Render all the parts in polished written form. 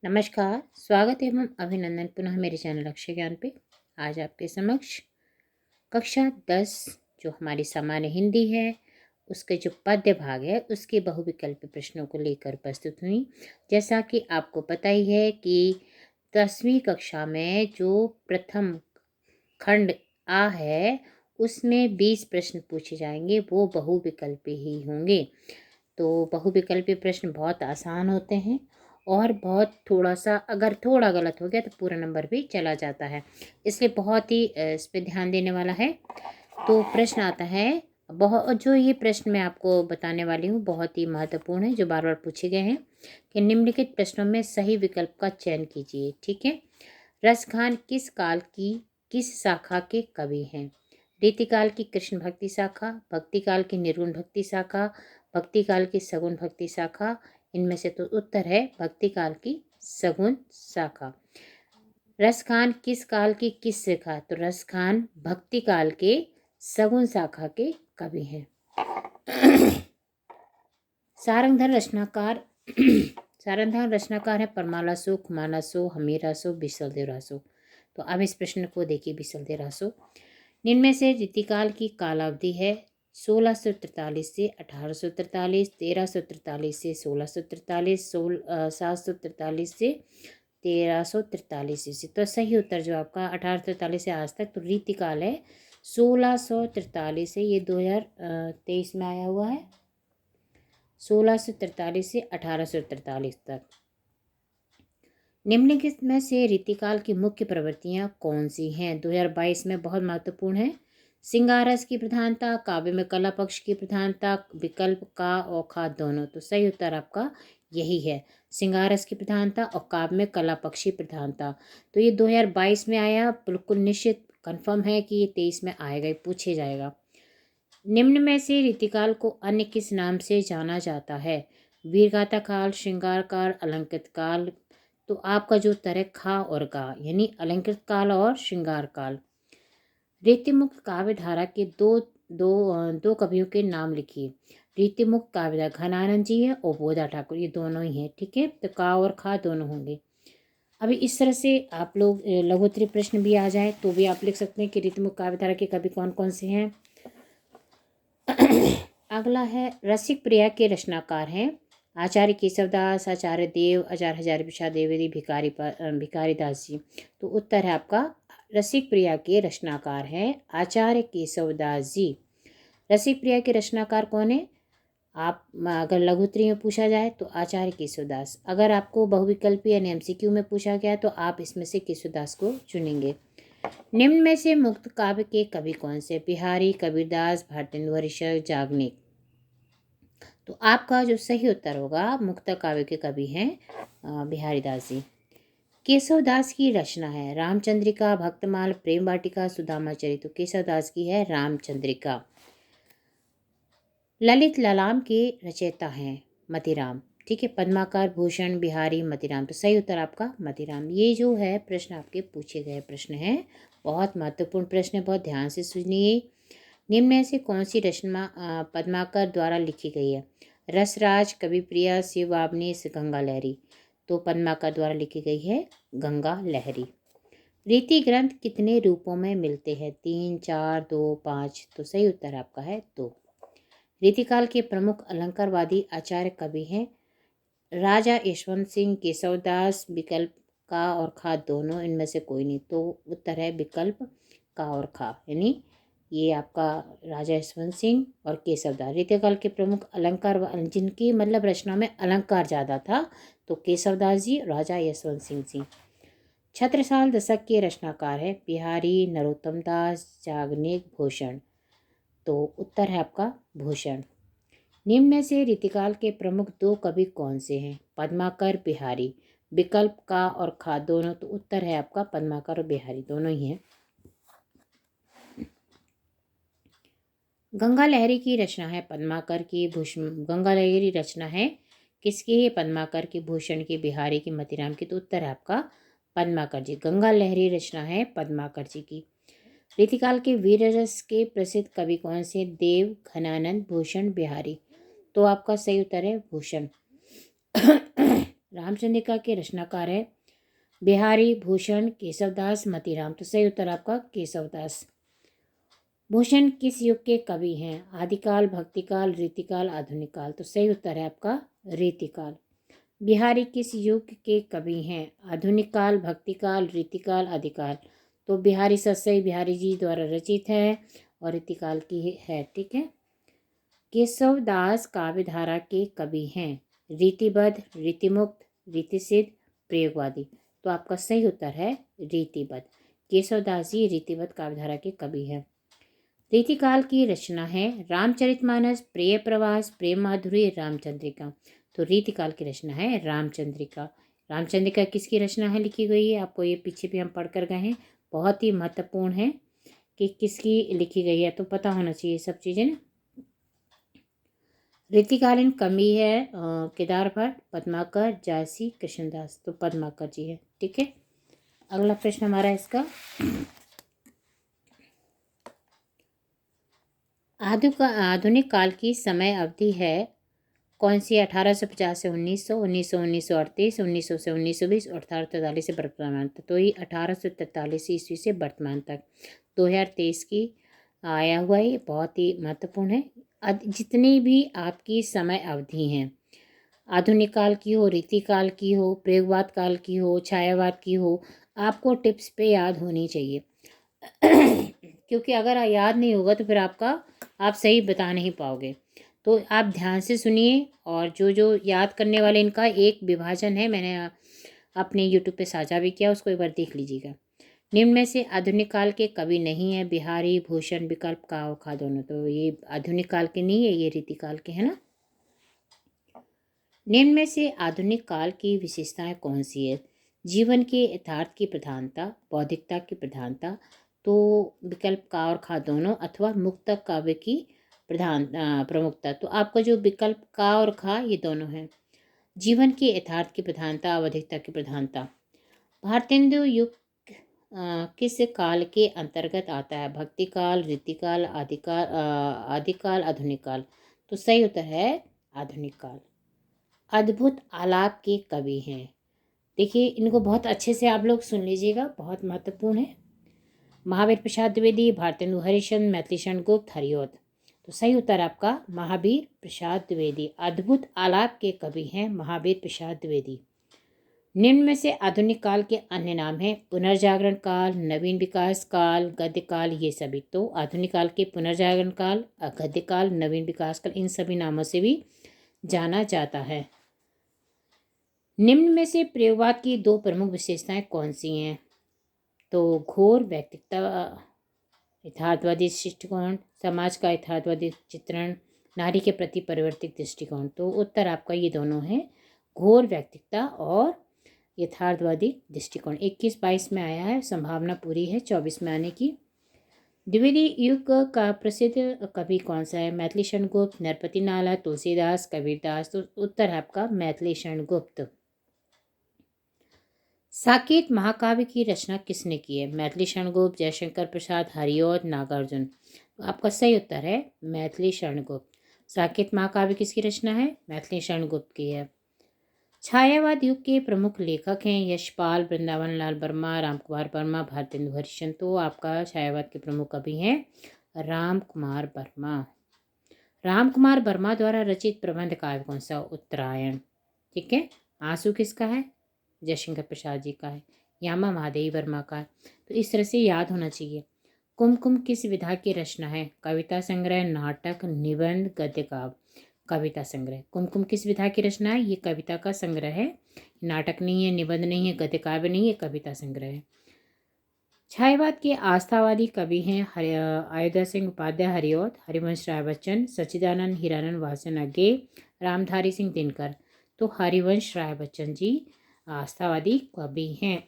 नमस्कार, स्वागत एवं अभिनंदन पुनः मेरे चैनल अक्षय ज्ञान पे। आज आपके समक्ष कक्षा 10 जो हमारी सामान्य हिंदी है उसके जो पद्य भाग है उसके बहुविकल्पी प्रश्नों को लेकर प्रस्तुत हुई। जैसा कि आपको पता ही है कि 10वीं कक्षा में जो प्रथम खंड आ है उसमें 20 प्रश्न पूछे जाएंगे, वो बहुविकल्पी ही होंगे। तो बहुविकल्पी प्रश्न बहुत आसान होते हैं और बहुत थोड़ा सा अगर थोड़ा गलत हो गया तो पूरा नंबर भी चला जाता है, इसलिए बहुत ही इस पर ध्यान देने वाला है। तो प्रश्न आता है, बहुत जो ये प्रश्न मैं आपको बताने वाली हूँ बहुत ही महत्वपूर्ण है, जो बार बार पूछे गए हैं कि निम्नलिखित प्रश्नों में सही विकल्प का चयन कीजिए। ठीक है। रसखान किस काल की किस शाखा के कवि हैं? रीतिकाल की कृष्ण भक्ति शाखा, भक्ति काल की निर्गुण भक्ति शाखा, भक्ति काल की सगुण भक्ति शाखा। इनमें से तो उत्तर है भक्ति काल की सगुण शाखा। रसखान किस काल की किस शाखा? तो रसखान भक्ति काल के सगुण शाखा के कवि हैं। सारंगधर रचनाकार सारंगधर रचनाकार है परमाला सो, खुमाना सो, हमीरा सो, बिसलदेव रासो। तो अब इस प्रश्न को देखिए। बिसलदेव रासो निम्न से रीतिकाल की कालावधि है 1643 से 1843, 1343 से 1643, 743 से 1343 ईस्वी। तो सही उत्तर जो आपका 1843 से आज तक, तो रीतिकाल है 1643 से, ये 2023 में आया हुआ है, 1643 से 1843 तक। निम्नलिखित में से रीतिकाल की मुख्य प्रवृत्तियां कौन सी हैं? 2022 में बहुत महत्वपूर्ण है। सिंगारस की प्रधानता, काव्य में कला पक्ष की प्रधानता, विकल्प का और खा दोनों। तो सही उत्तर आपका यही है, सिंगारस की प्रधानता और काव्य में कला पक्ष की प्रधानता। तो ये 2022 में आया, बिल्कुल निश्चित कन्फर्म है कि ये 23 में आएगा, पूछे जाएगा। निम्न में से रीतिकाल को अन्य किस नाम से जाना जाता है? वीरगाथा काल, श्रृंगार काल, अलंकृत काल। तो आपका जो उत्तर है खा और गा, यानी अलंकृत काल और श्रृंगार काल। रीतिमुक्त काव्य धारा के दो कवियों के नाम लिखिए। रीतिमुक्त काव्य धारा घनानंद जी है और बोधा ठाकुर, ये दोनों ही हैं। ठीक है, तो का और खा दोनों होंगे। अभी इस तरह से आप लोग लघुत्तरी प्रश्न भी आ जाए तो भी आप लिख सकते हैं कि रीतिमुक्त काव्य धारा के कवि कौन कौन से हैं। अगला है रसिक प्रिया के रचनाकार हैं आचार्य केशवदास, आचार्य देव, आचार्य हजारी प्रसाद द्विवेदी, भिखारी दास जी। तो उत्तर है आपका रसिक प्रिया के रचनाकार हैं आचार्य केशवदास जी। रसिक प्रिया के रचनाकार कौन है? आप अगर लघुत्तरी में पूछा जाए तो आचार्य केशवदास, अगर आपको बहुविकल्पी यानी एमसीक्यू में पूछा गया तो आप इसमें से केशवदास को चुनेंगे। निम्न में से मुक्त काव्य के कवि कौन से? बिहारी, कबीरदास, भारतेंदु हरिश्चंद्र, याग्निक। तो आपका जो सही उत्तर होगा मुक्त काव्य के कवि हैं बिहारी दास जी। केशवदास की रचना है रामचंद्रिका, भक्तमाल, प्रेम वाटिका, सुदामा चरित। तो केशवदास की है रामचंद्रिका। ललित ललाम के रचयिता हैं मतीराम। ठीक है, पद्माकर, भूषण, बिहारी, मतीराम। तो सही उत्तर आपका मतीराम। ये जो है प्रश्न आपके पूछे गए प्रश्न हैं, बहुत महत्वपूर्ण प्रश्न है, बहुत ध्यान से सुनिए। निम्न में से कौन सी रचना पद्माकर द्वारा लिखी गई है? रसराज, कविप्रिया, शिववाबनीस, गंगा लहरी। तो पद्माकर द्वारा लिखी गई है गंगा लहरी। रीति ग्रंथ कितने रूपों में मिलते हैं? 3, 4, 2, 5। तो सही उत्तर आपका है 2। रीतिकाल के प्रमुख अलंकारवादी आचार्य कवि हैं राजा यशवंत सिंह, केशवदास, विकल्प का और खा दोनों, इनमें से कोई नहीं। तो उत्तर है विकल्प का और खा, यानी ये आपका राजा यशवंत सिंह और केशवदास। रीतिकाल के प्रमुख अलंकार जिनकी मतलब रचना में अलंकार ज़्यादा था, तो केशवदास जी, राजा यशवंत सिंह जी। छत्रसाल दशक के रचनाकार है बिहारी, नरोत्तम दास, याग्निक, भूषण। तो उत्तर है आपका भूषण। निम्न में से रीतिकाल के प्रमुख 2 कवि कौन से हैं? पद्माकर, बिहारी। विकल्प का और खा दोनों। तो उत्तर है आपका पद्माकर और बिहारी, दोनों ही हैं। गंगा लहरी की रचना है पद्माकर की, गंगा लहरी रचना है किसकी है? पद्माकर की, भूषण की, बिहारी की, मतीराम की। तो उत्तर है आपका पद्माकर जी। गंगा लहरी रचना है पद्माकर जी की। रीतिकाल के वीर रस के प्रसिद्ध कवि कौन से? देव, घनानंद, भूषण, बिहारी। तो आपका सही उत्तर है भूषण। रामचंद्रिका के रचनाकार है बिहारी भूषण केशवदास मतीराम। तो सही उत्तर आपका केशवदास। भूषण किस युग के कवि हैं? आदिकाल, भक्तिकाल, रीतिकाल, आधुनिक काल। तो सही उत्तर है आपका रीतिकाल। बिहारी किस युग के कवि हैं? आधुनिक काल, भक्तिकाल, रीतिकाल, आदिकाल। तो बिहारी सतसई बिहारी जी द्वारा रचित है और रीतिकाल की है। ठीक है। केशवदास काव्यधारा के कवि हैं? रीतिबद्ध, रीतिमुक्त, रीतिसिद्ध, प्रयोगवादी। तो आपका सही उत्तर है रीतिबद्ध। केशवदास जी रीतिबद्ध काव्यधारा के कवि हैं। रीतिकाल की रचना है रामचरितमानस, प्रिय प्रवास, प्रेम माधुरी, रामचंद्रिका। तो रीतिकाल की रचना है रामचंद्रिका। रामचंद्रिका किसकी रचना है लिखी गई है? आपको ये पीछे भी हम पढ़ कर गए हैं। बहुत ही महत्वपूर्ण है कि किसकी लिखी गई है, तो पता होना चाहिए सब चीज़ें ना। रीतिकालीन कवि है केदार भट्ट, पद्माकर, जायसी, कृष्णदास। तो पद्माकर जी है। ठीक है। अगला प्रश्न हमारा इसका आधुनिक काल की समय अवधि है कौन सी? 1850 से 1900, 1938, 1900 से 1920, 1843 से वर्तमान तक। तो ये 1843 ईस्वी से वर्तमान तक 2023 की आया हुआ है। बहुत ही महत्वपूर्ण है। जितनी भी आपकी समय अवधि हैं, आधुनिक काल की हो, रीतिकाल की हो, प्रयोगवाद काल की हो, छायावाद की हो, आपको टिप्स पे याद होनी चाहिए क्योंकि अगर याद नहीं होगा तो फिर आप सही बता नहीं पाओगे। तो आप ध्यान से सुनिए और जो जो याद करने वाले इनका एक विभाजन है, मैंने अपने यूट्यूब पे साझा भी किया, उसको एक बार देख लीजिएगा। निम्न में से आधुनिक काल के कवि नहीं है? बिहारी भूषण, विकल्प का और खा दोनों। तो ये आधुनिक काल के नहीं है, ये रीतिकाल के है ना। निम्न में से आधुनिक काल की विशेषताएं कौन सी है? जीवन के यथार्थ की प्रधानता, बौद्धिकता की प्रधानता। तो विकल्प का और खा दोनों, अथवा मुक्तक काव्य की प्रमुखता। तो आपका जो विकल्प का और खा ये दोनों हैं। जीवन के यथार्थ की प्रधानता, आवधिकता की प्रधानता। भारतेंदु युग किस काल के अंतर्गत आता है? भक्ति काल, रीतिकाल, आदिकाल, आधुनिक काल। तो सही उत्तर है आधुनिक काल। अद्भुत आलाप के कवि हैं? देखिए इनको बहुत अच्छे से आप लोग सुन लीजिएगा, बहुत महत्वपूर्ण है। महावीर प्रसाद द्विवेदी, भारतेंदु हरिश्चंद्र, मैथिलीशरण गुप्त, हरिऔध। तो सही उत्तर आपका महावीर प्रसाद द्विवेदी। अद्भुत आलाप के कवि हैं महावीर प्रसाद द्विवेदी। निम्न में से आधुनिक काल के अन्य नाम हैं? पुनर्जागरण काल, नवीन विकास काल, गद्य काल, ये सभी। तो आधुनिक काल के पुनर्जागरण काल, गद्य काल, नवीन विकास काल, इन सभी नामों से भी जाना जाता है। निम्न में से प्रयोगवाद की दो प्रमुख विशेषताएं कौन सी हैं? तो घोर व्यक्तित्व यथार्थवादी दृष्टिकोण, समाज का यथार्थवादी चित्रण, नारी के प्रति परिवर्तित दृष्टिकोण। तो उत्तर आपका ये दोनों है, घोर व्यक्तित्व और यथार्थवादी दृष्टिकोण। 21-22 में आया है, संभावना पूरी है 24 में आने की। द्विवेदी युग का प्रसिद्ध कवि कौन सा है? मैथिलीशरण गुप्त, नरपति नाला, तुलसीदास, कबीरदास। तो उत्तर है आपका मैथिलीशरण गुप्त। साकेत महाकाव्य की रचना किसने की है? मैथिलीशरण गुप्त, जयशंकर प्रसाद, हरिऔध, नागार्जुन। तो आपका सही उत्तर है मैथिलीशरण गुप्त। साकेत महाकाव्य किसकी रचना है? मैथिलीशरण गुप्त की है। छायावाद युग के प्रमुख लेखक हैं? यशपाल, वृंदावन लाल वर्मा, रामकुमार वर्मा, भारतेंदु हरिश्चंद्र। तो आपका छायावाद के प्रमुख कवि हैं रामकुमार वर्मा। रामकुमार वर्मा द्वारा रचित प्रबंध काव्य कौन सा? उत्तरायण। ठीक है। आंसू किसका है? जयशंकर प्रसाद जी का है। यामा महादेवी वर्मा का है। तो इस तरह से याद होना चाहिए। कुमकुम किस विधा की रचना है? कविता संग्रह, नाटक, निबंध, गद्य काव्य। कविता संग्रह। कुमकुम किस विधा की रचना है? ये कविता का संग्रह है, नाटक नहीं है, निबंध नहीं है, गद्य काव्य नहीं है, कविता संग्रह है। छायावाद के आस्थावादी कवि हैं अयोध्या सिंह उपाध्याय, हरिऔध, हरिवंश राय बच्चन, सच्चिदानंद हीरानंद वासन अज्ञे, रामधारी सिंह दिनकर। तो हरिवंश राय बच्चन जी आस्थावादी कवि हैं।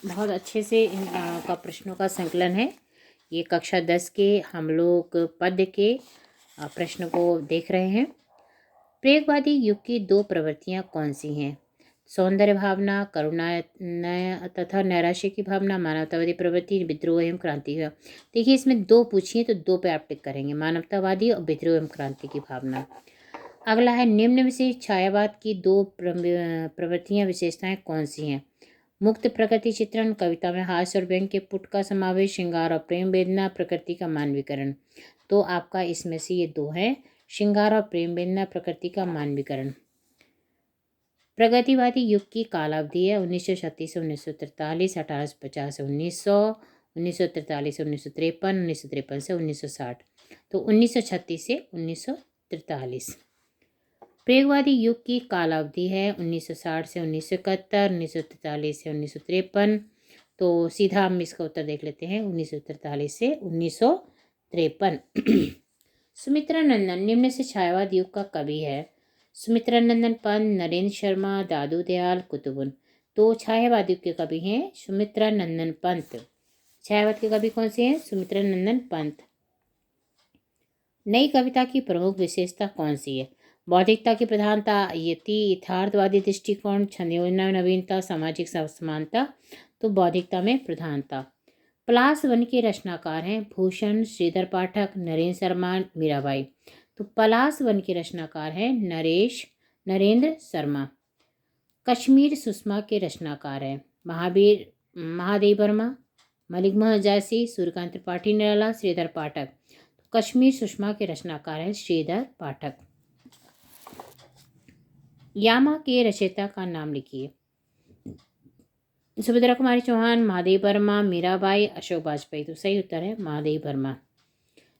बहुत अच्छे से इनका प्रश्नों का संकलन है। ये कक्षा 10 के हम लोग पद्य के प्रश्न को देख रहे हैं। प्रयोगवादी युग की दो प्रवृत्तियां कौन सी हैं? सौंदर्य भावना, करुणा तथा नैराश्य की भावना, मानवतावादी प्रवृत्ति, विद्रोह एवं क्रांति। देखिए इसमें दो पूछिए तो दो पे आप टिक करेंगे, मानवतावादी और विद्रोह एवं क्रांति की भावना। अगला है निम्न में से छायावाद की दो प्रवृत्तियां विशेषताएं कौन सी हैं? मुक्त प्रकृति चित्रण, कविता में हास्य और व्यंग के पुट का समावेश, श्रृंगार और प्रेम वेदना, प्रकृति का मानवीकरण। तो आपका इसमें से ये दो है, श्रृंगार और प्रेम वेदना, प्रकृति का मानवीकरण। प्रगतिवादी युग की कालावधि है 1936 से 1943, 1850 से 1900, 1943 से 1953, 1953 से 1960। तो 1936 से 1943। प्रयोगवादी युग की कालावधि है 1960 से 1971, 1943 से 1953। तो सीधा हम इसका उत्तर देख लेते हैं, 1943 से 1953। सुमित्रा नंदन निम्न से छायावाद युग का कवि है? सुमित्रा नंदन पंत, नरेंद्र शर्मा, दादू दयाल, कुतुबुन। तो छायावाद युग के कवि हैं सुमित्रा नंदन पंत। छायावाद के कवि कौन से हैं? सुमित्रा नंदन पंत। नई कविता की प्रमुख विशेषता कौन सी है? बौद्धिकता की प्रधानता, यथार्थवादी दृष्टिकोण, छंद योजना नवीनता, सामाजिक समानता। तो बौद्धिकता में प्रधानता। पलाश वन के रचनाकार हैं भूषण, श्रीधर पाठक, नरेंद्र शर्मा, मीराबाई। तो पलाश वन के रचनाकार हैं नरेंद्र शर्मा। कश्मीर सुषमा के रचनाकार हैं महादेव वर्मा, मलिक मोहम्मद जायसी, सूर्यकांत त्रिपाठी निराला, श्रीधर पाठक। कश्मीर सुषमा के रचनाकार हैं श्रीधर पाठक। यामा के रचयिता का नाम लिखिए। सुभद्रा कुमारी चौहान, महादेव वर्मा, मीराबाई, अशोक वाजपेयी। तो सही उत्तर है महादेव वर्मा।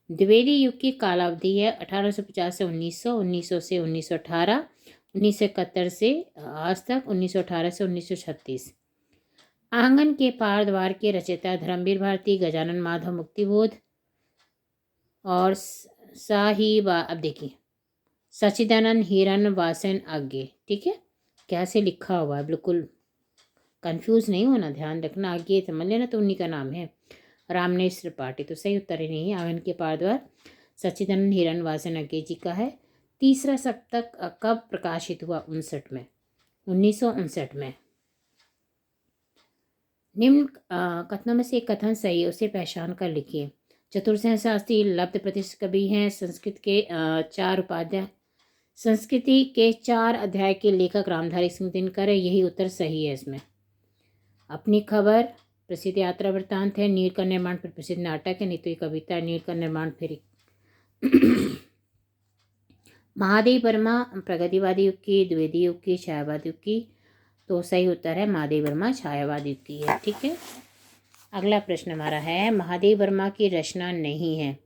द्विवेदी युग की कालावधि है 1850 से 1900, 1900 से 1918, 1971 से आज तक, 1918 से 1936। आंगन के पार द्वार के रचयिता धर्मवीर भारती, गजानन माधव मुक्तिबोध और अब देखिए सच्चिदानंद हिरन वासन आगे। ठीक है, कैसे लिखा हुआ है, बिल्कुल कंफ्यूज नहीं होना, ध्यान रखना, आगे समझ लेना। तो उन्हीं का नाम है रामनेश त्रिपाठी। तो सही उत्तर ही नहीं है, आंगन के पार द्वार सच्चिदानंद हिरन वासन आगे जी का है। तीसरा सप्तक कब प्रकाशित हुआ? 1959 में, 1959 में। निम्न कथनों में से एक कथन सही है, उसे पहचान कर लिखिए। चतुर्सेन शास्त्री लब्ध प्रतिष्ठित कवि हैं। संस्कृति के 4 अध्याय के लेखक रामधारी सिंह दिनकर है। यही उत्तर सही है इसमें। अपनी खबर प्रसिद्ध यात्रा वृत्तांत है। नीर का निर्माण फिर प्रसिद्ध नाटक है। नहीं तो ये कविता है, नीर का निर्माण फिर। महादेव वर्मा प्रगतिवादी युग की, द्विवेदी युग की, छायावाद युग की। तो सही उत्तर है महादेव वर्मा छायावाद युग की है। ठीक है, अगला प्रश्न हमारा है महादेव वर्मा की रचना नहीं है।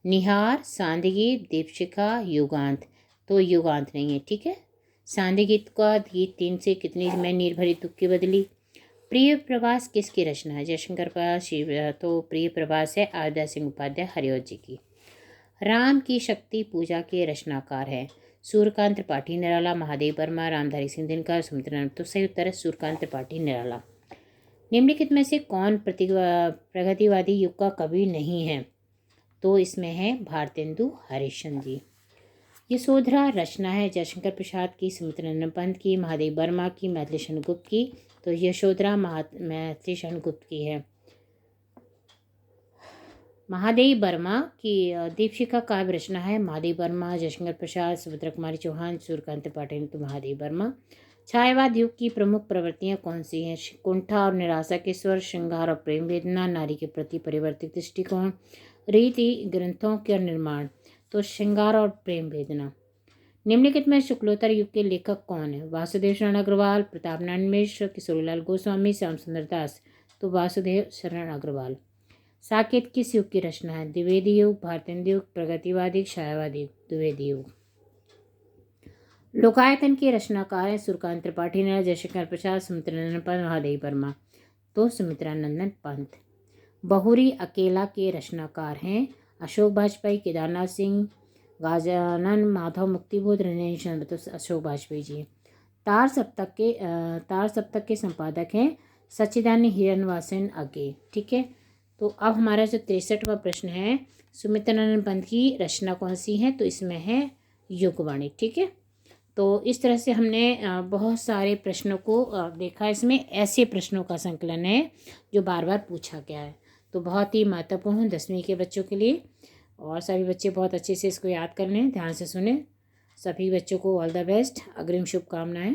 निहार, सांदगीत, दीपशिखा, युगांत। तो युगांत नहीं है। ठीक है, सांदगीत का गीत 3 से कितनी में नीर भरी दुख की बदली। प्रिय प्रवास किसकी रचना है? जयशंकर का शिव। तो प्रिय प्रवास है आद्या सिंह उपाध्याय हरिऔध जी की। राम की शक्ति पूजा के रचनाकार है सूर्यकांत त्रिपाठी निराला, महादेव वर्मा, रामधारी सिंह दिनकर, सुमित्रा। तो सही उत्तर है सूर्यकांत त्रिपाठी निराला। निम्नलिखित में से कौन प्रगतिवादी युग का कवि नहीं है? तो इसमें है भारतेंदु हरिश्चंद्र जी। यशोधरा रचना है जयशंकर प्रसाद की, सुमित्रा नंदन पंत की, महादेव वर्मा की, मैथिली शरण गुप्त की। तो यशोधरा मैथिली शरण गुप्त की है। महादेव वर्मा की दीपशिखा काव्य रचना है महादेव वर्मा, जयशंकर प्रसाद, सुभद्रा कुमारी चौहान, सूर्यकांत त्रिपाठी। तो महादेव वर्मा। छायावाद युग की प्रमुख प्रवृत्तियां कौन सी हैं? कुंठा और निराशा के स्वर, श्रृंगार और प्रेम वेदना, नारी के प्रति परिवर्तित दृष्टिकोण, रीति ग्रंथों का निर्माण। तो श्रृंगार और प्रेम वेदना। निम्नलिखित में शुक्लोत्तर युग के लेखक कौन है? वासुदेव शरण अग्रवाल, प्रताप नारायण मिश्र, किशोरीलाल गोस्वामी, श्याम सुंदर दास। तो वासुदेव शरण अग्रवाल। साकेत किस युग की रचना है? द्विवेदी युग, भारतेंदु युग, प्रगतिवादी, छायावादी। द्विवेदी युग। लोकायतन के रचनाकार हैं सूर्यकांत त्रिपाठी निराला, जयशंकर प्रसाद, सुमित्रा नंदन पंत, महादेव वर्मा। तो सुमित्रा नंदन पंत। बहुरी अकेला के रचनाकार हैं अशोक वाजपेयी, केदारनाथ सिंह, गजानन माधव मुक्तिबोध, नरेंद्र चंद्र। तो अशोक वाजपेयी जी। तार सप्तक के संपादक हैं सच्चिदानंद हिरनवासन आगे। ठीक है, तो अब हमारा जो 63वां प्रश्न है, सुमित्रा नंदन पंत की रचना कौन सी है? तो इसमें है युगवाणी। ठीक है, तो इस तरह से हमने बहुत सारे प्रश्नों को देखा। इसमें ऐसे प्रश्नों का संकलन है जो बार बार पूछा गया है, तो बहुत ही महत्वपूर्ण है 10वीं के बच्चों के लिए। और सभी बच्चे बहुत अच्छे से इसको याद कर लें, ध्यान से सुने। सभी बच्चों को ऑल द बेस्ट, अग्रिम शुभकामनाएं।